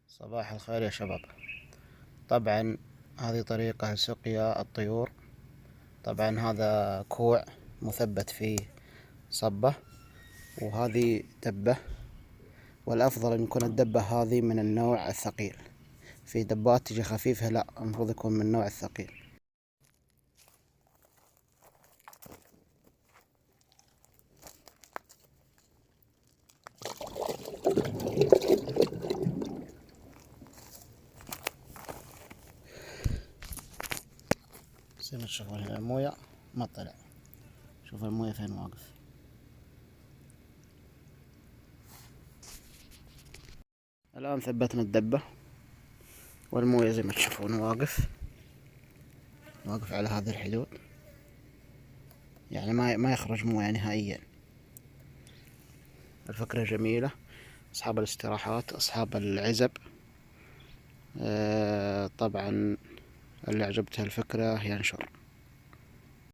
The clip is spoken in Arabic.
صباح الخير يا شباب. طبعا هذه طريقة لسقيا الطيور. طبعا هذا كوع مثبت فيه صبة، وهذه دبة، والأفضل أن يكون الدبة هذه من النوع الثقيل. في دبات تجي خفيفة، لا، المفروض يكون من النوع الثقيل. زي ما تشوفون هنا الموية ما طلع، شوف الموية فين واقف. الآن ثبتنا الدبة، والموية زي ما تشوفون واقف على هذه الحدود، يعني ما يخرج موية نهائيا. الفكرة جميلة. أصحاب الاستراحات، أصحاب العزب، طبعا اللي عجبته الفكرة ينشر.